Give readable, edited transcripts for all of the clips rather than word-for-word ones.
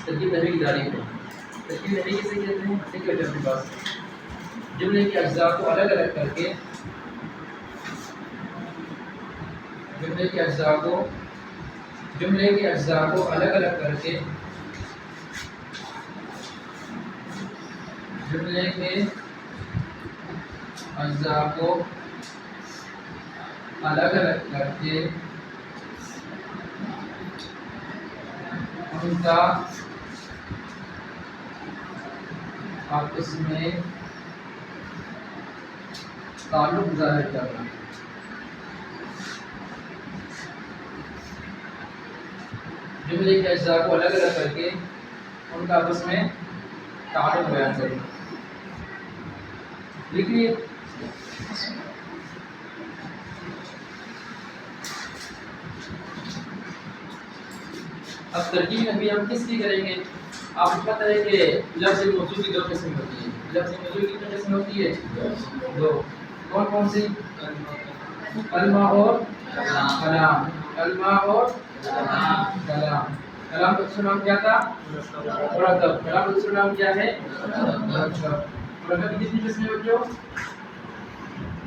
ترکیب نحوی کی تعریف ہے. ترکیب نحوی کسے کہتے ہیں؟ دیکھیے اپنے پاس جملے کے اجزاء کو الگ الگ کر کے جملے کے اجزاء کو الگ الگ کر کے جملے کے اجزاء کو الگ الگ کر کے ان کا آپس میں تعلق ظاہر کرنا. جملے کے اجزاء کو الگ الگ کر کے ان کا آپس میں تعلق بیان کرنا. دیکھیے اب ترکیب نحوی ہم کس کی کریں گے؟ آپ کو پتہ ہے کہ لفظ موصول کی دو قسم ہوتی ہے. لفظ موصول کی کتنی قسم ہوتی ہے؟ دو. کون کون سی؟ کلمہ اور کلام. کلمہ اور کلام. کلام کا دوسرا نام کیا تھا؟ مرکب. کلام کا دوسرا نام کیا ہے؟ مرکب. مرکب کی کتنی قسمیں بچوں؟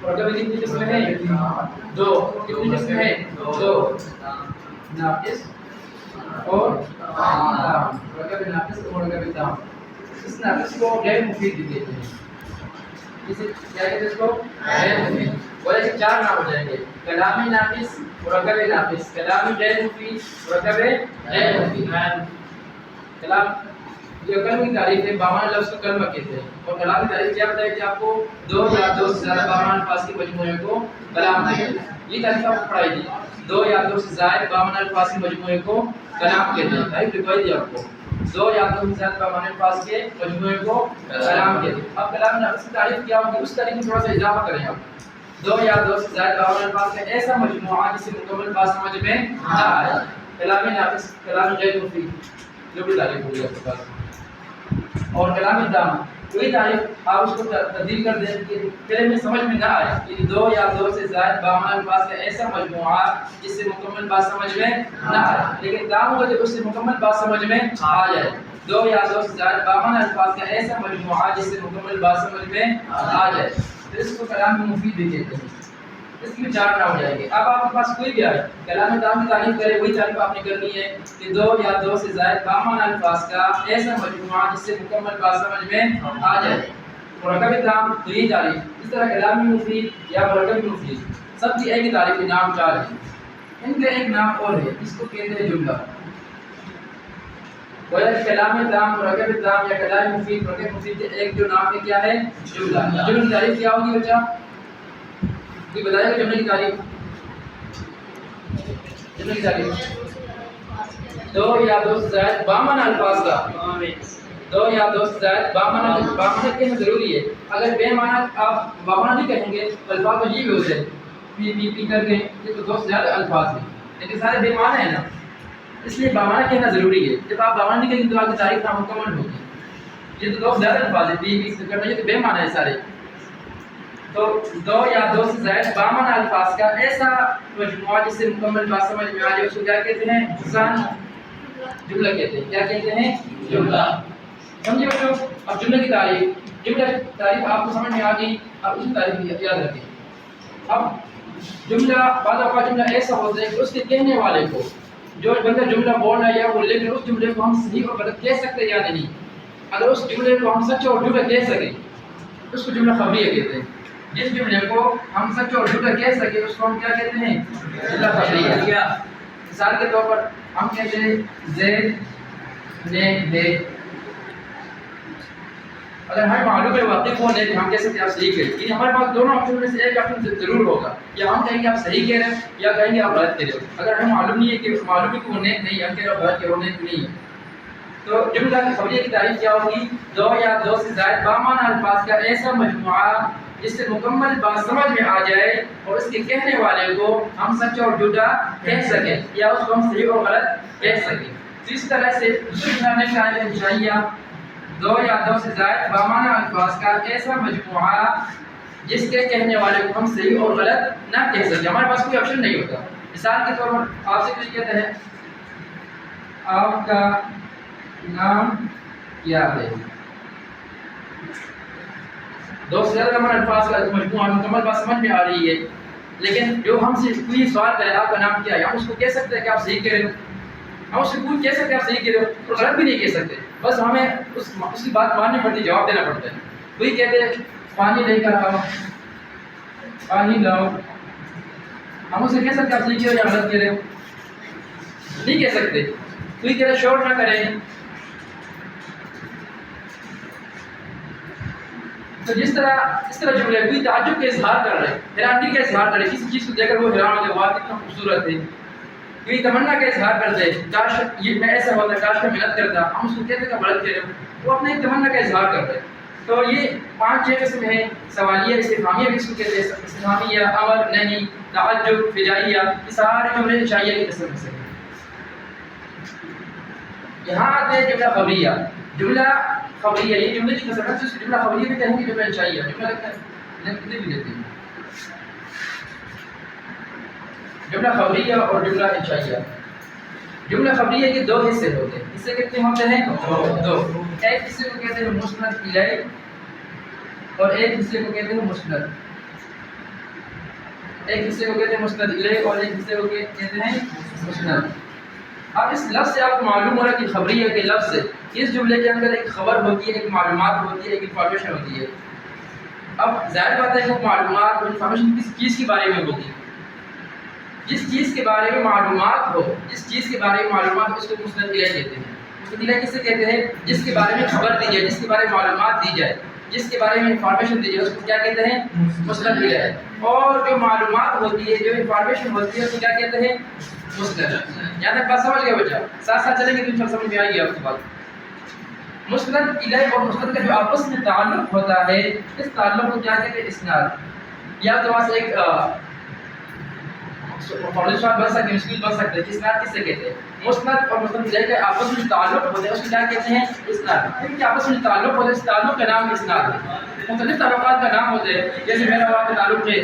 مرکب کی کتنی قسمیں ہیں؟ دو. کتنی قسمیں ہیں؟ دو. ناقص اور تام. مرکب ناقص اور مرکب تام. اس ناقص کو غیر مفید بھی کہتے ہیں. اسے کیا کہتے ہیں؟ اس کو غیر مفید. اور ایسے چار نام ہو جائیں گے: کلامی ناقص، مرکب ناقص، کلامی غیر مفید، مرکب غیر مفید. کلام جو کلمہ کی تعریف ہے بامعنی لفظ کو کلمہ کہتے ہیں. اور کلام کی تعریف کیا بتائی کہ آپ کو دو یا دو سے زیادہ بامعنی الفاظ کے مجموعے کو کلام کہتے ہیں. یہ تعریف آپ کو پڑھائی تھی. دو یا دو سے زائد بامعنی الفاظ کے مجموعے کو کلام کہتے ہیں. تعریف لکھوائی دی آپ کو. دو یا دو سے زیادہ بامعنی الفاظ کے مجموعے کو کلام کہتے ہیں. اب کلام ناقص کی تعریف کیا ہوگی؟ اس تعریف میں تھوڑا سا اضافہ کریں آپ. دو یا دو سے زائد بامعنی الفاظ کا ایسا مجموعہ جس سے مکمل بات سمجھ میں نہ آئے. کلام ناقص، کلام غیر مفید، جو بھی تعریف ہوگی آپ کے پاس. اور کلام تام کوئی تعریف آپ اس کو تبدیل کر دیں کہ پہلے میں سمجھ میں نہ آئے. یعنی دو یا دو سے زائد بامعنی الفاظ کا ایسا مجموعہ جس سے مکمل بات سمجھ میں نہ آئے. لیکن تام ہوگا جب اس سے مکمل بات سمجھ میں آ جائے. دو یا دو سے زائد بامعنی الفاظ کا ایسا مجموعہ جس سے مکمل بات سمجھ میں آ جائے. اس کو کلام مفید بھی کہتے ہیں. اس کی چار نام ہو جائیں گے. اب آپ کے پاس کوئی بھی آئے کلام تام کی تعریف کرے وہی تعریف آپ نے کرنی ہے کہ دو یا دو سے زائد بامعنی الفاظ کا ایسا مجموعہ جس سے مکمل بات سمجھ میں آ جائے. مرکب تام تو یہی تعریف. اس طرح کلامی مفید یا مرکب مفید سب کی ایک ہی تعریف کے نام چار ہیں. ان کا ایک نام اور ہے، اس کو کہتے ہیں جملہ. کلام تام، مرکب تام یا کلام مفید، مرکب مفید کے ایک جو نام ہے کیا ہے؟ جملہ. جملے کی تعریف کیا ہوگی بچہ؟ کوئی بتائے گا جملے کی تعریف؟ جملے کی تعریف دو یا دو سے زائد بامعنی الفاظ کا. دو یا دو سے زائد بامعنی کہنا ضروری ہے. اگر بے معنی آپ بامعنی نہیں کہیں گے تو الفاظ عجیب ہو جائے. پی پی پی کر کے یہ تو دو سے زیادہ الفاظ ہیں لیکن سارے بے معنی ہیں نا، اس لیے بامعنی کہنا ضروری ہے. جب آپ بامعنی نہیں کہیں تو آپ کی تعریف نامکمل ہوگی. یہ تو دو سے زیادہ الفاظ ہیں، پی پی کرنا یہ تو بے معنی ہے سارے. تو دو یا دو سے زائد بامعنی الفاظ کا ایسا مجموعہ جس سے مکمل بات سمجھ میں آ جائے اس کو کیا کہتے ہیں؟ جملہ کہتے ہیں. کیا کہتے ہیں؟ جملہ. سمجھے بچوں؟ اب جملے کی تعریف آپ کو سمجھ میں آ گئی. اب اس کی تعریف یاد رکھیں. اب جملہ بعض اوقات جملہ ایسا ہوتا ہے کہ اس کے کہنے والے کو جو بندہ جملہ بول رہا ہے یا وہ لیکن اس جملے کو ہم صحیح اور غلط کہہ سکتے یا نہیں. اگر اس جملے کو ہم سچ اور جھوٹا کہہ سکیں اس کو جملہ خبریہ کہتے ہیں. جس جملے کو ہم سچ اور جھوٹا کہہ سکے اس کو ہم کیا کہتے ہیں؟ جملہ خبریہ. مثال کے طور پر ہم کہتے ہیں زید نے دیکھ. اگر ہمیں معلوم ہے واقعی کون ہے تو ہم کہہ سکتے ہیں آپ صحیح کہہ رہے ہیں. یعنی ہمارے پاس دونوں آپشن میں سے ایک آپشن ضرور ہوگا. یا ہم کہیں گے آپ صحیح کہہ رہے ہیں یا کہیں گے آپ غلط کہہ رہے ہو. اگر ہمیں معلوم نہیں ہے کہ معلوم ہے کہ وہ نیک نہیں ہے، ہم کہہ رہے ہو غلط کہ وہ نیک نہیں ہے. تو جملہ خبریہ کی تعریف کیا ہوگی؟ دو یا دو سے زائد بامعنی الفاظ کا ایسا مجموعہ جس سے مکمل بات سمجھ میں آ جائے اور اس کے کہنے والے کو ہم سچ اور جھوٹا کہہ سکیں یا اس کو ہم صحیح اور غلط کہہ سکیں. اس طرح سے دو یا دو سے زائد بامعنی الفاظ کا ایسا مجموعہ جس کے کہنے والے کو ہم صحیح اور غلط نہ کہہ سکیں. ہمارے پاس کوئی آپشن نہیں ہوتا. مثال کے طور پر آپ سے کچھ کہتے ہیں آپ کا नाम क्या है। दो से ज़्यादा नंबर अल्फाज का मजमूआ मुकम्मल बात समझ में आ रही है, लेकिन जो हमसे कोई सवाल करे आपका नाम क्या है, हम उसको कह सकते हैं कि आप सही कह रहे हो, हम उससे पूछ कह सकते हैं आप सही कह रहे हो, और गलत भी नहीं कह सकते, बस हमें उसकी बात माननी पड़ती है, जवाब देना पड़ता है। कोई कहते हैं पानी लेकर आओ, पानी लाओ, हम उसे कह सकते हैं आप सही कह रहे हो या गलत कह रहे हो, नहीं कह सकते। कोई कह रहे शोर ना करें, तो इस तरह जुमले कोई ताज्जुब का इजहार कर रहे हैं, हैरानी का इजहार कर रहे हैं, किसी चीज़ को देखकर वो हैरान हो जाए, वाह कितना खूबसूरत है, कोई तमन्ना का इजहार करते हैं, काश ये मैं ऐसा होता, काश मैं मेहनत करता, हम उसको कहते हैं गलत कह रहे हो, वो अपने एक तमन्ना का इजहार कर रहे हैं। तो ये 5-6 किस्म है, सवालिया, इस्तिफहामिया भी इसको कहते हैं, इस्तिफहामिया, अमर, नहीं, ताज्जुब, फिजाइया, ये सारे जुमले इंशाइया की किस्म से। यहाँ आते हैं जुमला खबरिया। जुमला खबरिया ये जुमले की कसम है, तो जुमला खबरिया भी कहेंगे, जुमला इंशाइया, जुमला लिखते भी लेते हैं, जुमला खबरिया और जुमला इंशाइया। जुमला खबरिया के 2 हिस्से होते हैं, हिस्से कितने होते हैं? 2। एक हिस्से को कहते हैं मुस्नद इलैह और एक हिस्से को कहते हैं मुस्नद, एक हिस्से को कहते हैं मुस्नद इलैह और एक हिस्से को कहते हैं मुस्नद। अब इस लफ्ज़ से आपको मालूम हो रहा है कि खबरिया के लफ्ज़ से इस जुमले के अंदर एक खबर होती है, एक मालूमात होती है, एक इंफॉर्मेशन होती है। अब ज़ाहिर बात है कि मालूमात और इंफॉर्मेशन किस चीज़ के बारे में होगी, जिस चीज़ के बारे में मालूमात हो, जिस चीज़ के बारे में मालूमात उसको मुस्नद इलैह कहते हैं। मुस्नद इलैह किसे कहते हैं? जिसके बारे में खबर दी जाए, जिसके बारे में मालूमात दी जाए, जिसके बारे में इंफॉर्मेशन दी जाए, उसको क्या कहते हैं? मुस्नद इलैह। और जो मालूमात होती है, जो इंफॉर्मेशन होती है, उसको क्या कहते हैं? मुस्नद। यहाँ तक बात समझ गए बच्चा? साथ साथ चलेंगे तो समझ में आएगी आपको बात। मुस्नद इलैह और मुस्नद का जो आपस में ताल्लुक होता है, इस ताल्लुक को क्या कहते हैं? इस्नाद। या तो वहाँ से एक बन सकते हैं, मुश्किल बन सकते हैं, इस्नाद किसे कहते हैं? मुस्नद और मुस्नद इलैह के आपस में ताल्लुक होते हैं, उसको क्या कहते हैं? इस्नाद। इनके आपस में ताल्लुक होते हैं, इस ताल्लुक का नाम इस्नाद है। मुख्तलिफ ताल्लुकात का नाम होते हैं, जैसे मेरा आपका ताल्लुक है,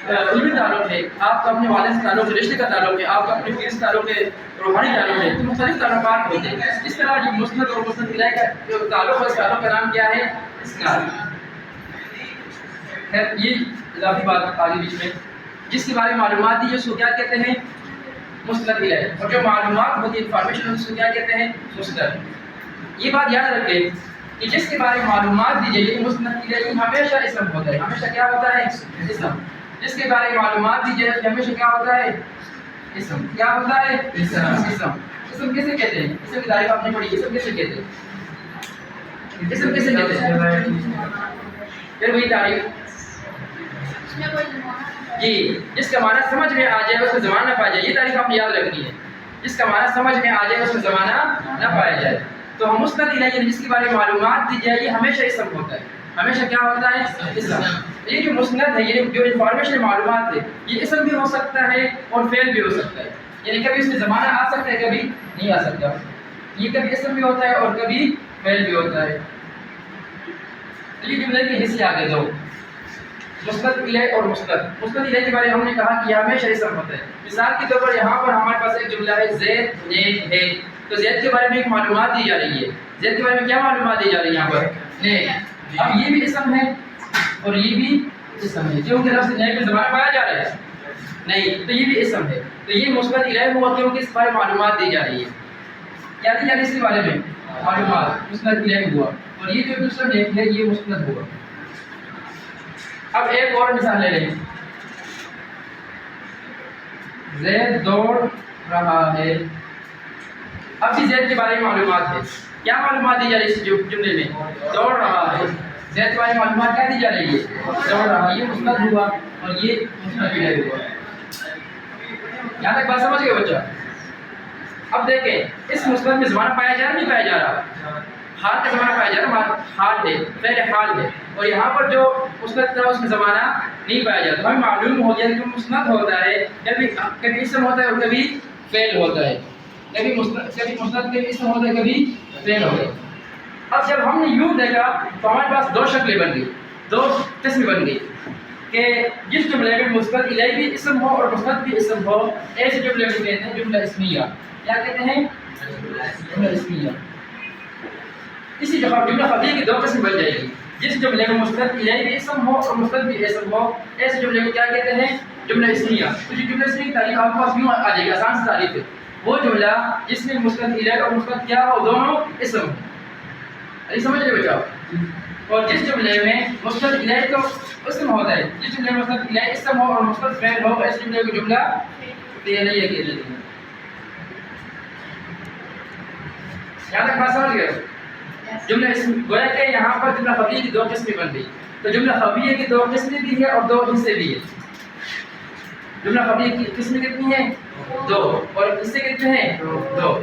इल्मी ताल्लुक है, आपका अपने वालिद से ताल्लुक है, रिश्ते का ताल्लुक है, आपका अपने पीर से ताल्लुक है, रूहानी ताल्लुक है, तो मुख्तलिफ ताल्लुकात होते हैं। इस तरह जो मुस्नद और मुस्नद इलैह का जो ताल्लुक है, इस ताल्लुक का नाम क्या है? इस्नाद। खैर ये इजाफी बात आगे बीच में, जिसके बारे में मालूमात दी है उसको क्या कहते हैं? मुस्नद इलैह। और जो मालूमात होती है, इंफॉर्मेशन उसको क्या कहते हैं? मुस्नद। ये बात याद रखें कि जिसके बारे में मालूमात दी जाए, मुस्नद इलैह हमेशा इसम होता है, हमेशा क्या होता है? इसम। जिसके बारे में मालूमात दी जाए हमेशा क्या होता है? इसम। क्या होता है? इसम। इसम किसे कहते हैं? इसम की तारीफ आपने पढ़ी, इसम किसे कहते हैं? इसम किसे कहते हैं? फिर वही तारीफ जी, जिसका माना समझ में आ जाए उसका ज़माना पाया जाए, ये तारीफ आपने याद रखनी है। जिसका माना समझ में आ जाए उसका ज़माना ना पाया जाए। तो हम मुस्नद इलैह जिसके बारे में मालूमात दी जाए, ये हमेशा इसम होता है, हमेशा क्या होता है? इसम। ये जो मुस्नद है, ये जो इंफॉर्मेशन मालूमात है, ये इसम भी हो सकता है और फेल भी हो सकता है, यानी कभी इसमें ज़माना आ सकता है, कभी नहीं आ सकता। ये कभी इसम भी होता है और कभी फेल भी होता है। तो ये जुमले के हिस्से आगे दो, मुस्नद इलैह और मुस्नद। मुस्नद इलैह के बारे में हमने कहा कि हमेशा इसम होता है। मिसाल के तौर पर यहाँ पर हमारे पास एक जुमला है, ज़ैद नेक है, तो ज़ैद के बारे में एक मालूमात दी जा रही है। ज़ैद के बारे में क्या मालूमात दी जा रही है? यहाँ पर नेक। अब ये भी इसम है और ये भी इसम है, क्योंकि लफ्ज़ नेक में ज़माना पाया जा रहा है नहीं, तो ये भी इसम है। तो ये मुस्नद इलैह हुआ क्योंकि इस बारे में मालूमात दी जा रही है। क्या दी जा रही है? इसके बारे में मालूमात, मुस्नद इलैह हुआ। और ये जो दूसरा नेक है, ये मुस्नद हुआ। अब एक और मिसाल ले लें, ज़ैद दौड़ रहा है। अब भी ज़ैद के बारे में मालूमात है, क्या मालूमात दी जा रही है इस जुमले में? दौड़ रहा है। ज़ैद के बारे में मालूमात क्या दी जा रही है? दौड़ रहा है। ये मुस्नद हुआ और ये मुस्नद इलैह हुआ। यहाँ तक बात समझ गए बच्चा? अब देखें, इस मुस्नद में ज़माना पाया जा रहा नहीं पाया जा रहा? हाल का ज़माना पाया जा रहा, हाल है, पहले हाल है। और यहाँ पर जो मुस्नद था उसमें ज़माना नहीं पाया जाता। तो हमें मालूम हो गया कि मुस्नद होता है, कभी इसम होता है और कभी फेल होता है, कभी मुस्नद कभी इसम होता है, कभी फेल होता है। अब जब हमने यूँ देखा तो हमारे पास 2 शक्लें बन गई, 2 किस्में बन गई। کہ جس جملے میں مثبت الیہ بھی اسم ہو اور مثبت بھی اسم ہو ایسے جملے میں کہتے ہیں جملہ اسمیہ. کیا کہتے ہیں؟ جملہ اسمیہ. اسی جگہ جملہ خبریہ کی دو قسم بن جائے گی. جس جملے میں مثبت الیہ بھی اسم ہو اور مثبت بھی اسم ہو ایسے جملے کو کیا کہتے ہیں؟ جملہ اسمیہ. تو جو جملہ اسمیہ کی تعریف آپ کے پاس یوں آ جائے گی, آسان سی تعریف ہے. وہ جملہ جس میں مثبت الیہ اور مثبت کیا ہو دونوں اسم ہو. ابھی سمجھ رہے بچاؤ. اور جس جملے میں مثبت الیہ تو اسم ہوتا ہے, جس جملے میں مثبت الیہ اسم ہو اور مثبت فعل ہو ایسے جملے کو جملہ فعلیہ کہتے ہیں. یہاں تک بات سمجھ گئے؟ جملہ اسم گویا کہ یہاں پر جملہ خبریہ کی دو قسمیں بن گئی. تو جملہ خبریہ کی دو قسمیں بھی ہے اور دو حصے بھی ہے. جملہ خبریہ کی قسمیں کتنی ہیں؟ دو. اور حصے کتنے ہیں؟ دو.